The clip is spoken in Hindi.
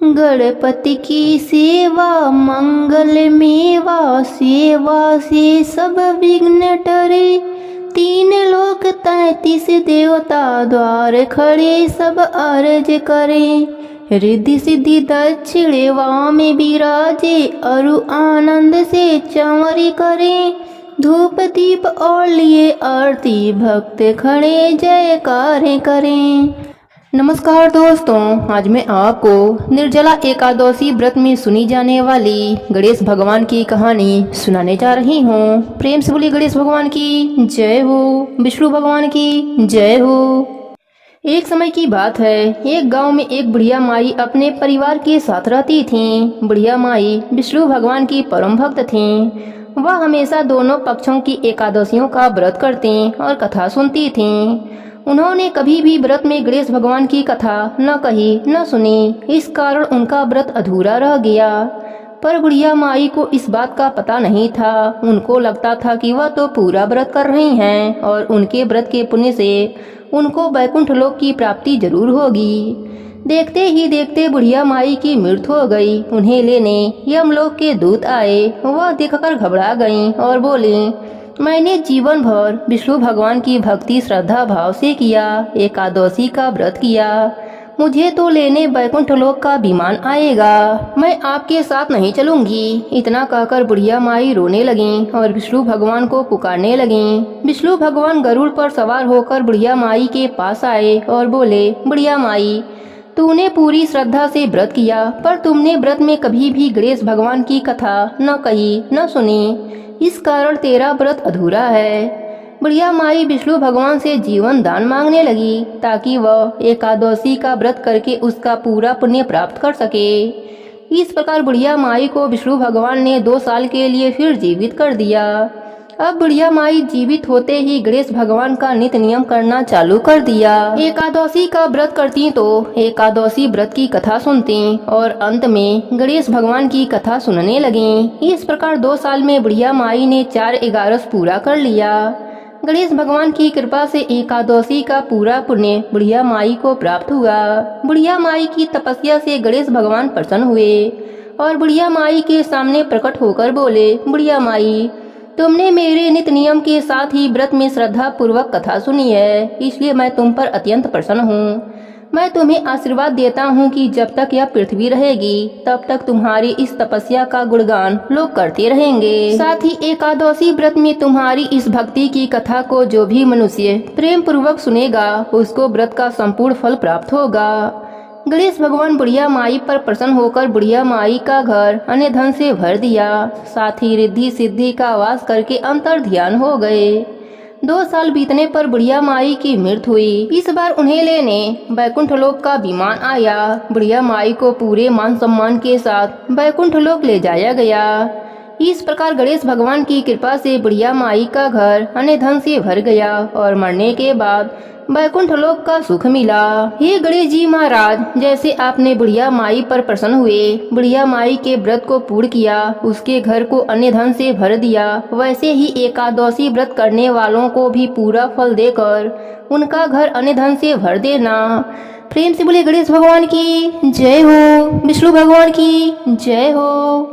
गणपति की सेवा मंगल मेवा, सेवा से सब विघ्न टरे। 3 लोक 33 देवता द्वार खड़े, सब अर्ज करें। रिद्धि सिद्धि दक्षिणे वाम विराजे, अरु आनंद से चंवरी करें। धूप दीप और लिए आरती, भक्त खड़े जयकारें करें। नमस्कार दोस्तों, आज मैं आपको निर्जला एकादशी व्रत में सुनी जाने वाली गणेश भगवान की कहानी सुनाने जा रही हूँ। प्रेम से बोली गणेश भगवान की जय हो, विष्णु भगवान की जय हो। एक समय की बात है, एक गांव में एक बुढ़िया माई अपने परिवार के साथ रहती थीं। बुढ़िया माई विष्णु भगवान की परम भक्त थीं। वह हमेशा दोनों पक्षों की एकादशियों का व्रत करती और कथा सुनती थीं। उन्होंने कभी भी व्रत में गणेश भगवान की कथा न कही न सुनी, इस कारण उनका व्रत अधूरा रह गया। पर बुढ़िया माई को इस बात का पता नहीं था। उनको लगता था कि वह तो पूरा व्रत कर रही हैं और उनके व्रत के पुण्य से उनको वैकुंठ लोक की प्राप्ति जरूर होगी। देखते ही देखते बुढ़िया माई की मृत्यु हो गई। उन्हें लेने यमलोक के दूत आए। वह देखकर घबरा गईं और बोली, मैंने जीवन भर विष्णु भगवान की भक्ति श्रद्धा भाव से किया, एकादशी का व्रत किया। मुझे तो लेने वैकुंठ लोक का विमान आएगा, मैं आपके साथ नहीं चलूंगी। इतना कहकर बुढ़िया माई रोने लगीं और विष्णु भगवान को पुकारने लगीं। विष्णु भगवान गरुड़ पर सवार होकर बुढ़िया माई के पास आए और बोले, बुढ़िया माई, तूने पूरी श्रद्धा से व्रत किया, पर तुमने व्रत में कभी भी गणेश भगवान की कथा न कही न सुनी, इस कारण तेरा व्रत अधूरा है। बुढ़िया माई विष्णु भगवान से जीवन दान मांगने लगी ताकि वह एकादशी का व्रत करके उसका पूरा पुण्य प्राप्त कर सके। इस प्रकार बुढ़िया माई को विष्णु भगवान ने 2 साल के लिए फिर जीवित कर दिया। अब बुढ़िया माई जीवित होते ही गणेश भगवान का नित्य नियम करना चालू कर दिया। एकादशी का व्रत करती तो एकादशी व्रत की कथा सुनती और अंत में गणेश भगवान की कथा सुनने लगी। इस प्रकार 2 साल में बुढ़िया माई ने 4 एकादश पूरा कर लिया। गणेश भगवान की कृपा से एकादशी का पूरा पुण्य बुढ़िया माई को प्राप्त हुआ। बुढ़िया माई की तपस्या से गणेश भगवान प्रसन्न हुए और बुढ़िया माई के सामने प्रकट होकर बोले, बुढ़िया माई, तुमने मेरे नित्य नियम के साथ ही व्रत में श्रद्धा पूर्वक कथा सुनी है, इसलिए मैं तुम पर अत्यंत प्रसन्न हूँ। मैं तुम्हें आशीर्वाद देता हूँ कि जब तक यह पृथ्वी रहेगी तब तक तुम्हारी इस तपस्या का गुणगान लोग करते रहेंगे। साथ ही एकादशी व्रत में तुम्हारी इस भक्ति की कथा को जो भी मनुष्य प्रेम पूर्वक सुनेगा उसको व्रत का संपूर्ण फल प्राप्त होगा। गणेश भगवान बुढ़िया माई पर प्रसन्न होकर बुढ़िया माई का घर अन्य धन से भर दिया। साथ ही रिद्धि सिद्धि का वास करके अंतर ध्यान हो गए। 2 साल बीतने पर बुढ़िया माई की मृत्यु हुई। इस बार उन्हें लेने वैकुंठ लोक का विमान आया। बुढ़िया माई को पूरे मान सम्मान के साथ वैकुंठ लोक ले जाया गया। इस प्रकार गणेश भगवान की कृपा से बुढ़िया माई का घर अन्य धन से भर गया और मरने के बाद वैकुंठ लोक का सुख मिला। हे गणेश जी महाराज, जैसे आपने बुढ़िया माई पर प्रसन्न हुए, बुढ़िया माई के व्रत को पूर्ण किया, उसके घर को अन्य धन से भर दिया, वैसे ही एकादशी व्रत करने वालों को भी पूरा फल देकर उनका घर अन्य धन से भर देना। प्रेम से बोले गणेश भगवान की जय हो, विष्णु भगवान की जय हो।